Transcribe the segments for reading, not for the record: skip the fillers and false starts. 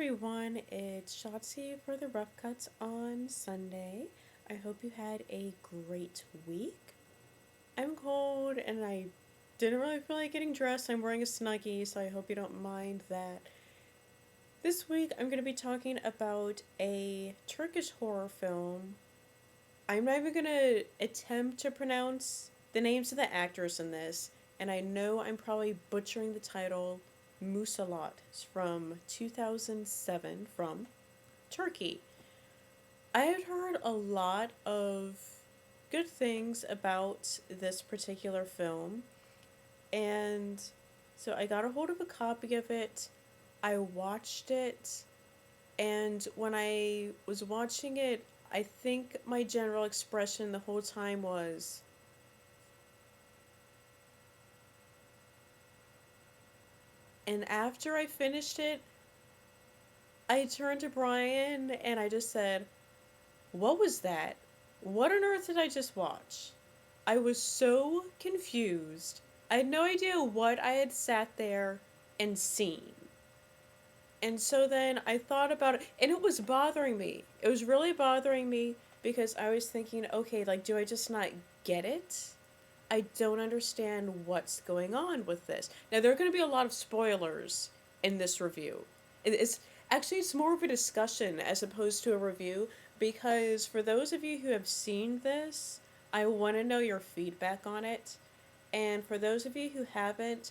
everyone, it's Shotzi for the Rough Cuts on Sunday. I hope you had a great week. I'm cold and I didn't really feel like getting dressed. I'm wearing a snuggie, so I hope you don't mind that. This week I'm going to be talking about a Turkish horror film. I'm not even going to attempt to pronounce the names of the actors in this, and I know I'm probably butchering the title. Musallat. It's from 2007 from Turkey. I had heard a lot of good things about this particular film, and so I got a hold of a copy of it. I watched it, and when I was watching it, I think my general expression the whole time was, and after I finished it, I turned to Brian and I just said, "What was that? What on earth did I just watch?" I was so confused. I had no idea what I had sat there and seen. And so then I thought about it, and it was bothering me. It was really bothering me because I was thinking, okay, like, do I just not get it? I don't understand what's going on with this. Now, there are going to be a lot of spoilers in this review. It's more of a discussion as opposed to a review, because for those of you who have seen this, I want to know your feedback on it. And for those of you who haven't,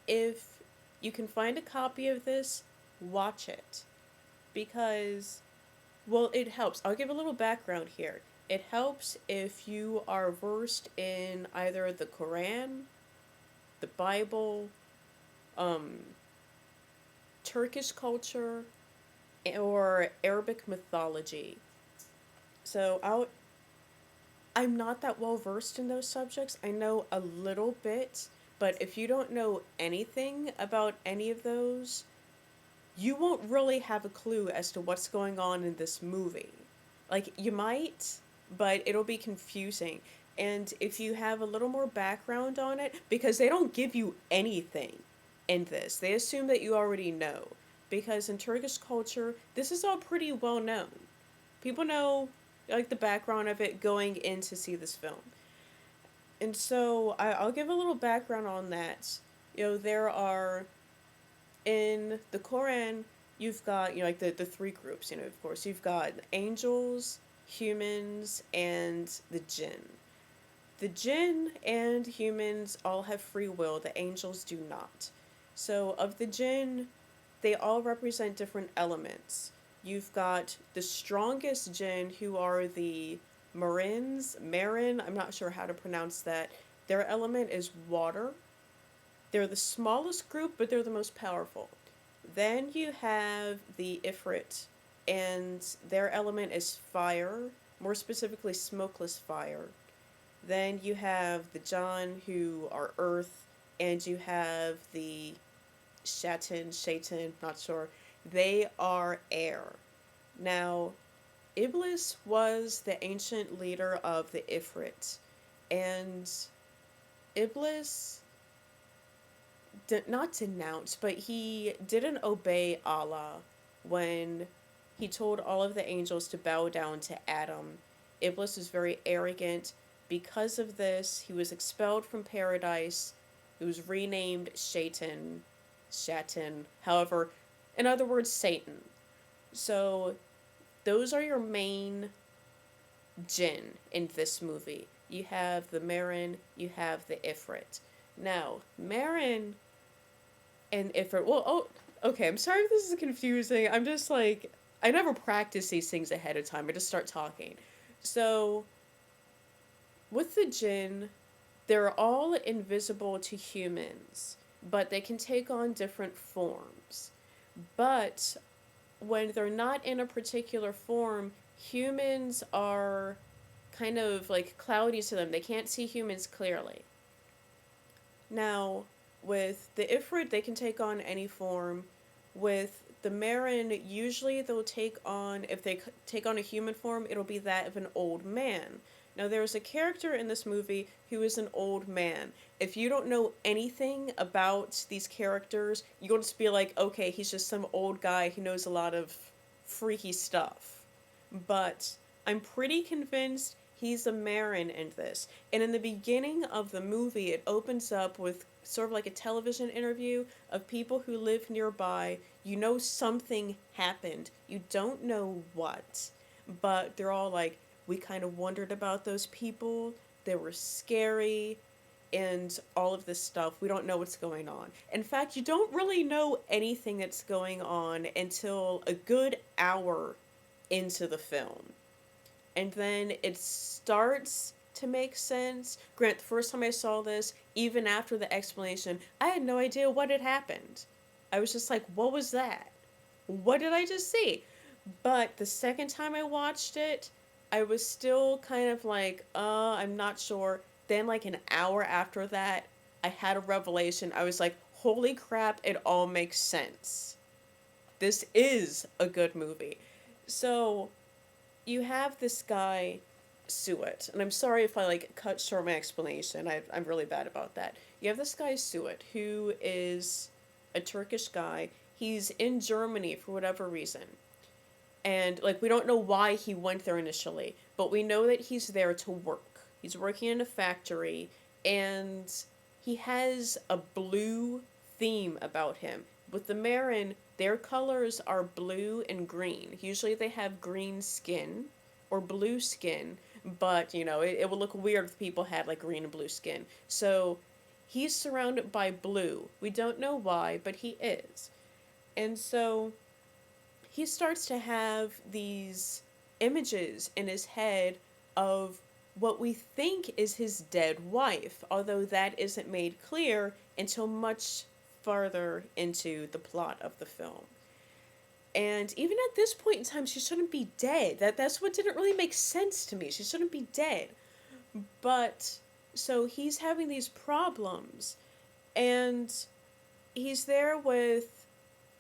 if you can find a copy of this, watch it. Because, well, it helps. I'll give a little background here. It helps if you are versed in either the Quran, the Bible, um, Turkish culture, or Arabic mythology. So I'm not that well versed in those subjects. I know a little bit, but if you don't know anything about any of those, you won't really have a clue as to what's going on in this movie. Like, you might, but it'll be confusing. And if you have a little more background on it, because they don't give you anything in this, they assume that you already know. Because in Turkish culture, this is all pretty well known. People know, like, the background of it going in to see this film. And so I'll give a little background on that. There are, in the Quran, you've got, like the three groups, of course. You've got angels, humans, and the jinn. The jinn and humans all have free will, the angels do not. So, of the jinn, they all represent different elements. You've got the strongest jinn, who are the Marin, I'm not sure how to pronounce that. Their element is water. They're the smallest group, but they're the most powerful. Then you have the Ifrit, and their element is fire, more specifically smokeless fire. Then you have the Jan, who are earth, and you have the Shaitan, not sure. They are air. Now, Iblis was the ancient leader of the Ifrit, and Iblis did not denounce, but he didn't obey Allah when he told all of the angels to bow down to Adam. Iblis was very arrogant. Because of this, he was expelled from paradise. He was renamed Shaitan, however, in other words, Satan. So, those are your main jinn in this movie. You have the Marin, you have the Ifrit. Now, Marin and Ifrit, okay, I'm sorry if this is confusing. I'm just like, I never practice these things ahead of time. I just start talking. So, with the jinn, they're all invisible to humans, but they can take on different forms. But when they're not in a particular form, humans are kind of like cloudy to them. They can't see humans clearly. Now, with the Ifrit, they can take on any form. With the Marin, usually they'll take on, if they take on a human form, it'll be that of an old man. Now, there's a character in this movie who is an old man. If you don't know anything about these characters, you'll just be like, okay, he's just some old guy who knows a lot of freaky stuff. But I'm pretty convinced he's a Marin in this. And in the beginning of the movie, it opens up with sort of like a television interview of people who live nearby. You know something happened. You don't know what. But they're all like, we kind of wondered about those people. They were scary and all of this stuff. We don't know what's going on. In fact, you don't really know anything that's going on until a good hour into the film. And then it starts to make sense. Grant, the first time I saw this, even after the explanation, I had no idea what had happened. I was just like, what was that? What did I just see? But the second time I watched it, I was still kind of like, I'm not sure. Then, like an hour after that, I had a revelation. I was like, holy crap, it all makes sense. This is a good movie. So, you have this guy, Suet, and I'm sorry if I like cut short my explanation. I'm really bad about that. You have this guy, Suet, who is a Turkish guy. He's in Germany for whatever reason. And like we don't know why he went there initially, but we know that he's there to work. He's working in a factory and he has a blue theme about him. With the Marin, their colors are blue and green. Usually they have green skin or blue skin, but you know, it would look weird if people had like green and blue skin. So he's surrounded by blue. We don't know why, but he is. And so he starts to have these images in his head of what we think is his dead wife, although that isn't made clear until much farther into the plot of the film. And even at this point in time, she shouldn't be dead. That's what didn't really make sense to me. She shouldn't be dead. But so he's having these problems, and he's there with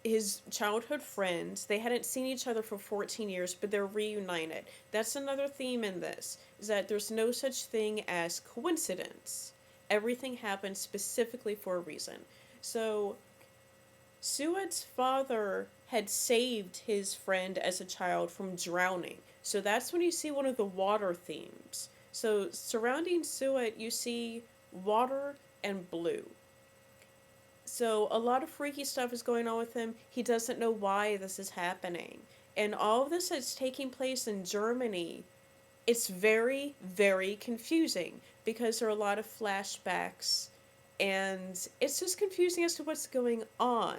his childhood friends. They hadn't seen each other for 14 years, but they're reunited. That's another theme in this, is that there's no such thing as coincidence. Everything happens specifically for a reason. So, Suet's father had saved his friend as a child from drowning. So that's when you see one of the water themes. So, surrounding Suet, you see water and blue. So a lot of freaky stuff is going on with him. He doesn't know why this is happening. And all of this is taking place in Germany. It's very, very confusing because there are a lot of flashbacks and it's just confusing as to what's going on.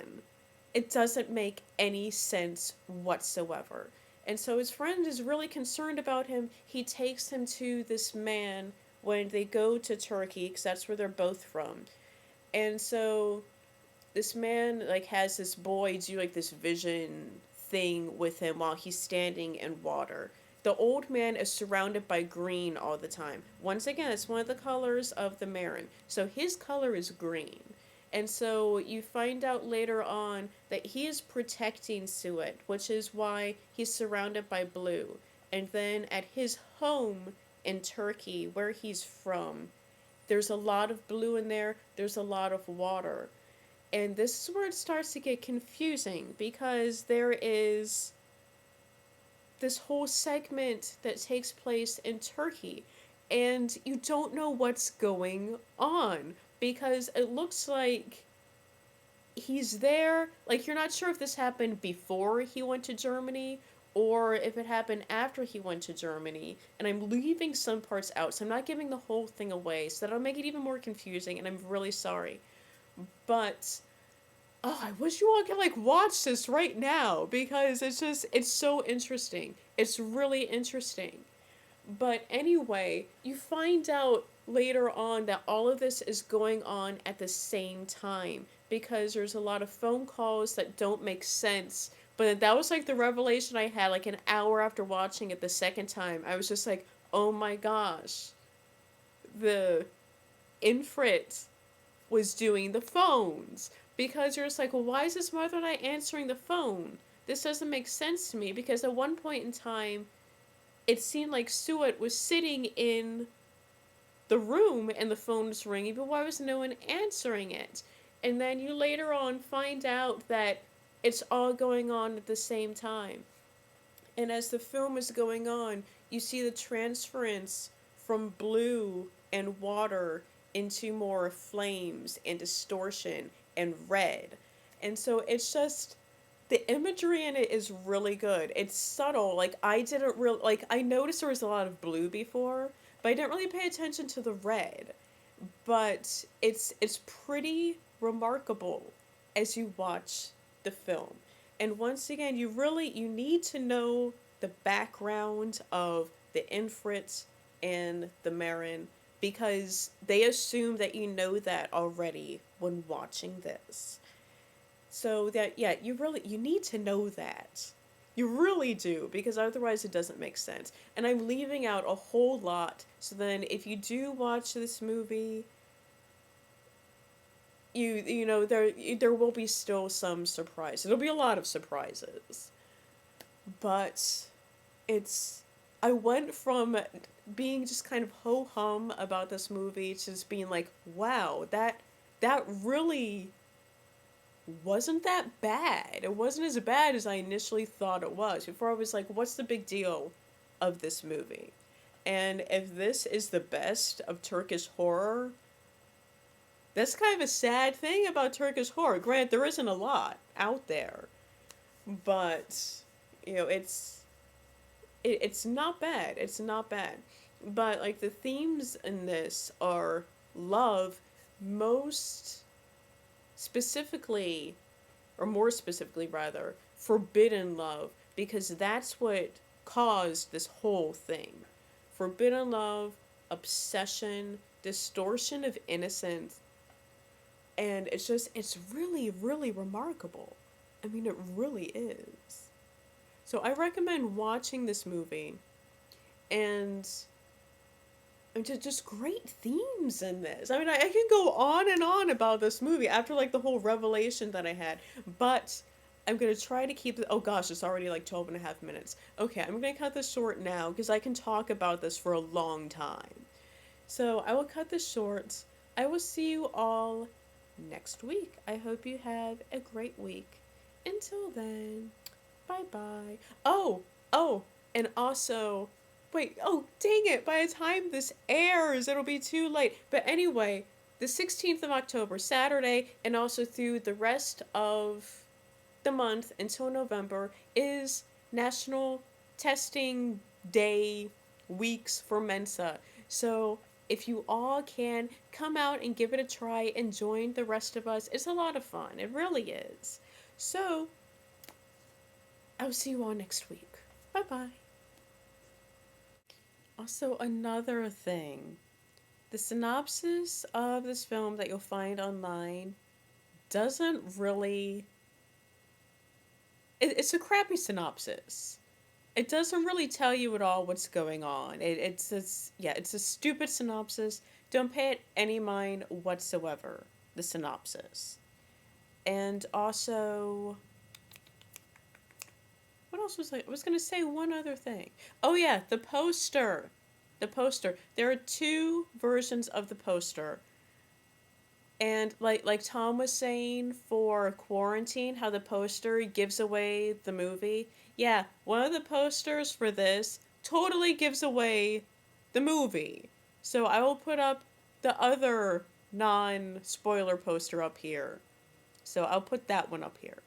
It doesn't make any sense whatsoever. And so his friend is really concerned about him. He takes him to this man when they go to Turkey, because that's where they're both from. And so this man like has this boy do like this vision thing with him while he's standing in water. The old man is surrounded by green all the time. Once again, it's one of the colors of the Marin. So his color is green. And so you find out later on that he is protecting Suet, which is why he's surrounded by blue. And then at his home in Turkey, where he's from, there's a lot of blue in there, there's a lot of water. And this is where it starts to get confusing because there is this whole segment that takes place in Turkey and you don't know what's going on because it looks like he's there, like you're not sure if this happened before he went to Germany or if it happened after he went to Germany, and I'm leaving some parts out, so I'm not giving the whole thing away, so that'll make it even more confusing, and I'm really sorry. But, oh, I wish you all could, like, watch this right now, because it's so interesting. It's really interesting. But anyway, you find out later on that all of this is going on at the same time, because there's a lot of phone calls that don't make sense. But that was like the revelation I had like an hour after watching it the second time. I was just like, oh my gosh. The Infrit was doing the phones. Because you're just like, well, why is this mother not answering the phone? This doesn't make sense to me. Because at one point in time, it seemed like Suet was sitting in the room and the phone was ringing, but why was no one answering it? And then you later on find out that it's all going on at the same time. And as the film is going on, you see the transference from blue and water into more flames and distortion and red. And so it's just the imagery in it is really good. It's subtle. Like I didn't really like I noticed there was a lot of blue before, but I didn't really pay attention to the red. But it's pretty remarkable as you watch the film. And once again, you need to know the background of the Infrit and the Marin because they assume that you know that already when watching this. So that yeah, you need to know that. You really do because otherwise it doesn't make sense. And I'm leaving out a whole lot. So then if you do watch this movie, you know there will be still some surprise. There'll be a lot of surprises. But it's I went from being just kind of ho hum about this movie to just being like, wow, that really wasn't that bad. It wasn't as bad as I initially thought it was. Before I was like, what's the big deal of this movie? And if this is the best of Turkish horror, that's kind of a sad thing about Turkish horror. Grant, there isn't a lot out there, but it's not bad. It's not bad. But like the themes in this are love, most specifically, or more specifically rather, forbidden love, because that's what caused this whole thing. Forbidden love, obsession, distortion of innocence, and it's really, really remarkable. I mean, it really is. So I recommend watching this movie, and just great themes in this. I mean, I can go on and on about this movie after like the whole revelation that I had, but I'm gonna try to keep it. Oh gosh, it's already like 12 and a half minutes. Okay, I'm gonna cut this short now because I can talk about this for a long time. So I will cut this short. I will see you all next week. I hope you have a great week. Until then, bye bye. Oh, and also, wait, oh, dang it. By the time this airs, it'll be too late. But anyway, the 16th of October, Saturday, and also through the rest of the month until November, is National Testing Day weeks for Mensa. So if you all can, come out and give it a try and join the rest of us. It's a lot of fun. It really is. So, I'll see you all next week. Bye bye. Also, another thing, the synopsis of this film that you'll find online doesn't really. It's a crappy synopsis. It doesn't really tell you at all what's going on. It's a stupid synopsis. Don't pay it any mind whatsoever, the synopsis. And also, what else was I was going to say one other thing. Oh yeah, the poster. The poster. There are two versions of the poster. And like Tom was saying for Quarantine, how the poster gives away the movie. Yeah, one of the posters for this totally gives away the movie. So I will put up the other non-spoiler poster up here. So I'll put that one up here.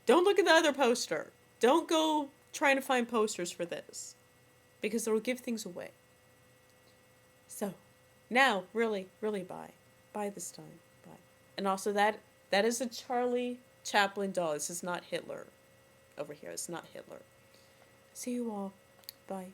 Don't look at the other poster. Don't go trying to find posters for this, because it'll give things away. So, now, really, really bye. Bye this time. Bye. And also that is a Charlie Chaplin doll. This is not Hitler. Over here, it's not Hitler. See you all. Bye.